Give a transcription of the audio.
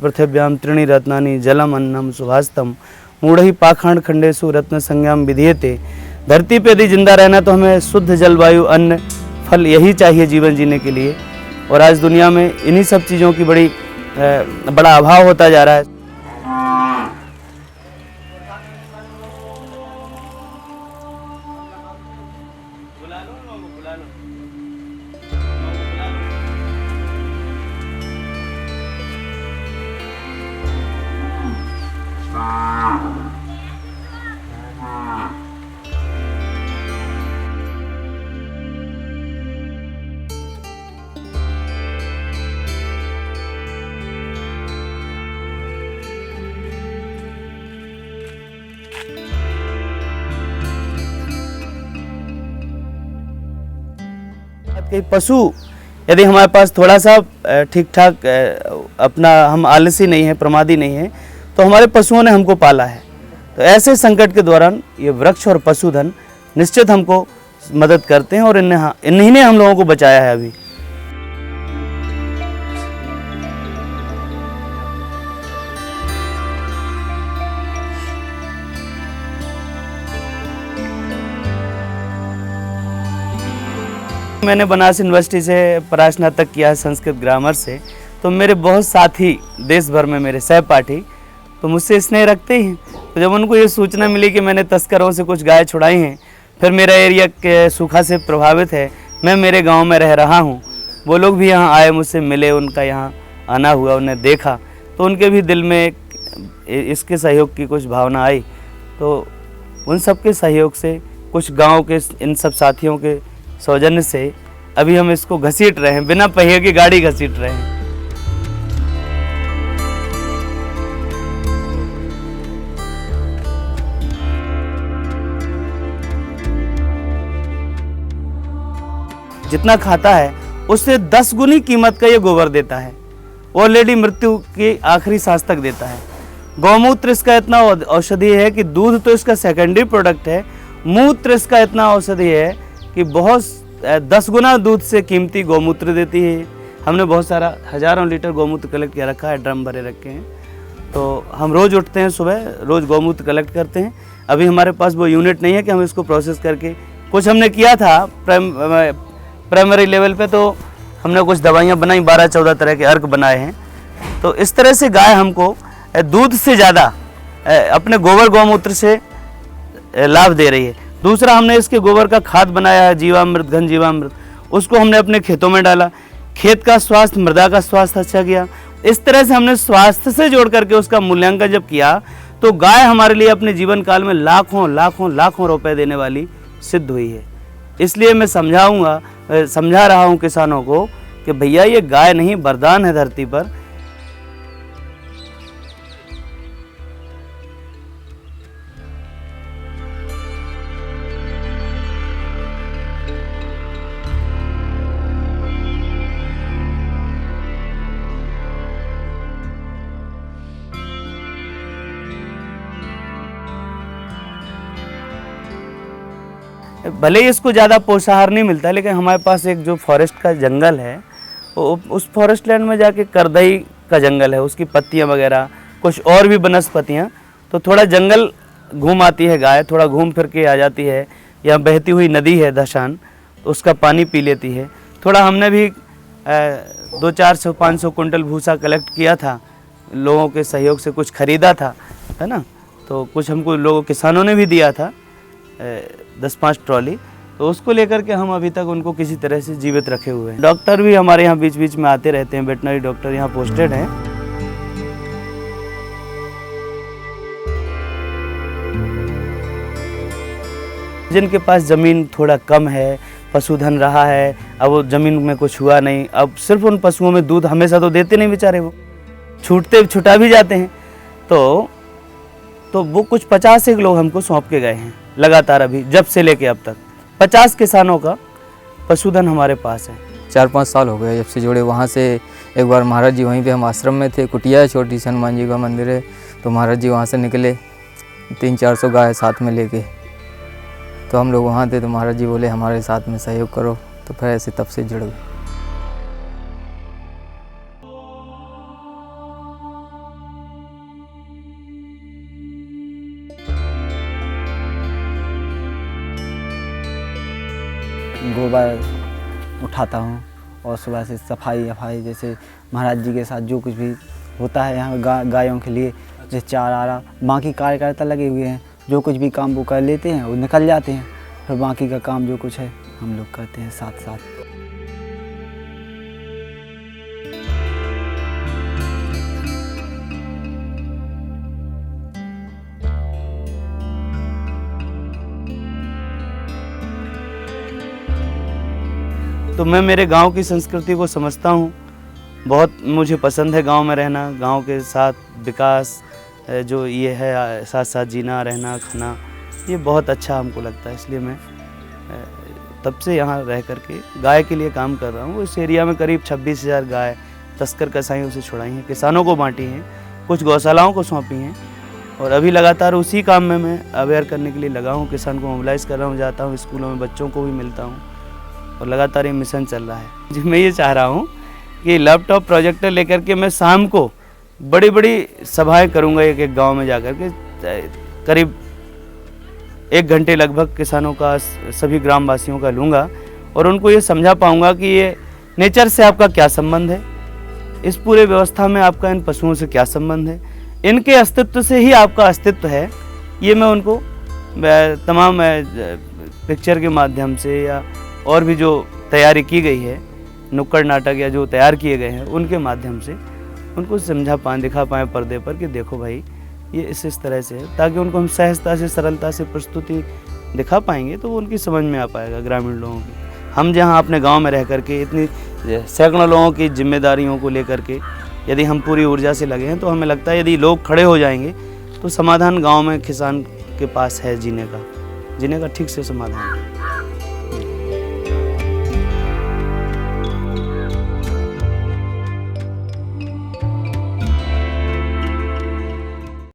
पृथिव्याम त्रीणि रत्नानि जलम अन्नम सुभाषितम मूढ़हि पाखंड खंडेषु रत्न संज्ञाम विधीयते। धरती पे यदि जिंदा रहना तो हमें शुद्ध जलवायु, अन्न, फल यही चाहिए जीवन जीने के लिए। और आज दुनिया में इन्हीं सब चीज़ों की बड़ा अभाव होता जा रहा है। पशु यदि हमारे पास थोड़ा सा ठीक ठाक अपना, हम आलसी नहीं है, प्रमादी नहीं है, तो हमारे पशुओं ने हमको पाला है। तो ऐसे संकट के दौरान ये वृक्ष और पशुधन निश्चित हमको मदद करते हैं और इन्हीं ने हम लोगों को बचाया है। अभी मैंने बनारस यूनिवर्सिटी से परास्नातक किया है संस्कृत ग्रामर से। तो मेरे बहुत साथी देश भर में, मेरे सहपाठी, तो मुझसे स्नेह रखते ही हैं। तो जब उनको ये सूचना मिली कि मैंने तस्करों से कुछ गाय छुड़ाई हैं, फिर मेरा एरिया के सूखा से प्रभावित है, मैं मेरे गांव में रह रहा हूं, वो लोग भी यहाँ आए, मुझसे मिले, उनका यहाँ आना हुआ, उन्हें देखा, तो उनके भी दिल में इसके सहयोग की कुछ भावना आई। तो उन सब के सहयोग से, कुछ गाँव के इन सब साथियों के सौजन्य से अभी हम इसको घसीट रहे हैं, बिना पहिए की गाड़ी घसीट रहे हैं। जितना खाता है उससे 10 गुनी कीमत का ये गोबर देता है। ऑलरेडी मृत्यु की आखिरी सांस तक देता है। गौमूत्र इसका इतना औषधि है कि दूध तो इसका सेकेंडरी प्रोडक्ट है, मूत्र इसका इतना औषधि है कि बहुत 10 गुना दूध से कीमती गौमूत्र देती है। हमने बहुत सारा हजारों लीटर गौमूत्र कलेक्ट किया रखा है, ड्रम भरे रखे हैं। तो हम रोज़ उठते हैं सुबह, रोज़ गौमूत्र कलेक्ट करते हैं। अभी हमारे पास वो यूनिट नहीं है कि हम इसको प्रोसेस करके, कुछ हमने किया था प्राइमरी लेवल पे, तो हमने कुछ दवाइयाँ बनाई, 12-14 तरह के अर्क बनाए हैं। तो इस तरह से गाय हमको दूध से ज़्यादा अपने गोबर गौमूत्र से लाभ दे रही है। दूसरा, हमने इसके गोबर का खाद बनाया है, जीवामृत, घन जीवामृत, उसको हमने अपने खेतों में डाला। खेत का स्वास्थ्य, मृदा का स्वास्थ्य अच्छा किया। इस तरह से हमने स्वास्थ्य से जोड़ करके उसका मूल्यांकन जब किया, तो गाय हमारे लिए अपने जीवन काल में लाखों लाखों लाखों रुपए देने वाली सिद्ध हुई है। इसलिए मैं समझा रहा हूँ किसानों को कि भैया ये गाय नहीं, वरदान है धरती पर। भले ही इसको ज़्यादा पोषाहार नहीं मिलता, लेकिन हमारे पास एक जो फॉरेस्ट का जंगल है, उस फॉरेस्ट लैंड में जाके करदई का जंगल है, उसकी पत्तियां वगैरह, कुछ और भी वनस्पतियां, तो थोड़ा जंगल घूम आती है गाय, थोड़ा घूम फिर के आ जाती है। यहाँ बहती हुई नदी है धशान, उसका पानी पी लेती है। थोड़ा हमने भी 200-400-500 कुंटल भूसा कलेक्ट किया था, लोगों के सहयोग से कुछ खरीदा था, है ना। तो कुछ हमको लोगों किसानों ने भी दिया था, 10-5 ट्रॉली, तो उसको लेकर के हम अभी तक उनको किसी तरह से जीवित रखे हुए हैं। डॉक्टर भी हमारे यहाँ बीच बीच में आते रहते हैं, वेटनरी डॉक्टर यहाँ पोस्टेड हैं। जिनके पास ज़मीन थोड़ा कम है, पशुधन रहा है, अब वो ज़मीन में कुछ हुआ नहीं, अब सिर्फ उन पशुओं में दूध हमेशा तो देते नहीं बेचारे, वो छुटा भी जाते हैं। तो वो कुछ 50 लोग हमको सौंप के गए हैं लगातार, अभी जब से लेके अब तक 50 किसानों का पशुधन हमारे पास है। 4-5 साल हो गए जब से जुड़े। वहाँ से एक बार महाराज जी, वहीं पे हम आश्रम में थे, कुटिया है, छोटी सी हनुमान जी का मंदिर है, तो महाराज जी वहाँ से निकले 300-400 गाय साथ में लेके, तो हम लोग वहाँ थे, तो महाराज जी बोले हमारे साथ में सहयोग करो, तो फिर ऐसे तब से जुड़ गए। गोबर उठाता हूँ और सुबह से सफाई जैसे महाराज जी के साथ जो कुछ भी होता है यहाँ गायों के लिए, जैसे चारा बाकी कार्यकर्ता लगे हुए हैं, जो कुछ भी काम वो कर लेते हैं, वो निकल जाते हैं, फिर बाकी का काम जो कुछ है हम लोग करते हैं साथ साथ। तो मैं मेरे गांव की संस्कृति को समझता हूँ, बहुत मुझे पसंद है गांव में रहना, गांव के साथ विकास जो ये है, साथ साथ जीना रहना खाना, ये बहुत अच्छा हमको लगता है। इसलिए मैं तब से यहाँ रह कर के गाय के लिए काम कर रहा हूँ। इस एरिया में करीब 26,000 गाय तस्कर कसाईयों से छुड़ाई हैं, किसानों को बांटी हैं, कुछ गौशालाओं को सौंपी हैं और अभी लगातार उसी काम में मैं अवेयर करने के लिए लगा हूँ। किसान को मोबिलाइज़ कर रहा हूँ, जाता हूँ स्कूलों में, बच्चों को भी मिलता हूँ और लगातार ये मिशन चल रहा है। जी मैं ये चाह रहा हूँ कि लैपटॉप प्रोजेक्टर लेकर के मैं शाम को बड़ी बड़ी सभाएं करूँगा एक एक गांव में जाकर के, करीब 1 घंटे लगभग किसानों का, सभी ग्रामवासियों का लूँगा और उनको ये समझा पाऊँगा कि ये नेचर से आपका क्या संबंध है, इस पूरे व्यवस्था में आपका इन पशुओं से क्या संबंध है, इनके अस्तित्व से ही आपका अस्तित्व है। ये मैं उनको तमाम पिक्चर के माध्यम से या और भी जो तैयारी की गई है, नुक्कड़ नाटक या जो तैयार किए गए हैं उनके माध्यम से उनको समझा पाएँ, दिखा पाएँ पर्दे पर कि देखो भाई ये इस तरह से है, ताकि उनको हम सहजता से, सरलता से प्रस्तुति दिखा पाएंगे तो वो उनकी समझ में आ पाएगा ग्रामीण लोगों की। हम जहाँ अपने गांव में रह करके इतनी सैकड़ों लोगों की जिम्मेदारियों को लेकर के यदि हम पूरी ऊर्जा से लगे हैं तो हमें लगता है यदि लोग खड़े हो जाएंगे तो समाधान गाँव में किसान के पास है, जीने का ठीक से समाधान है।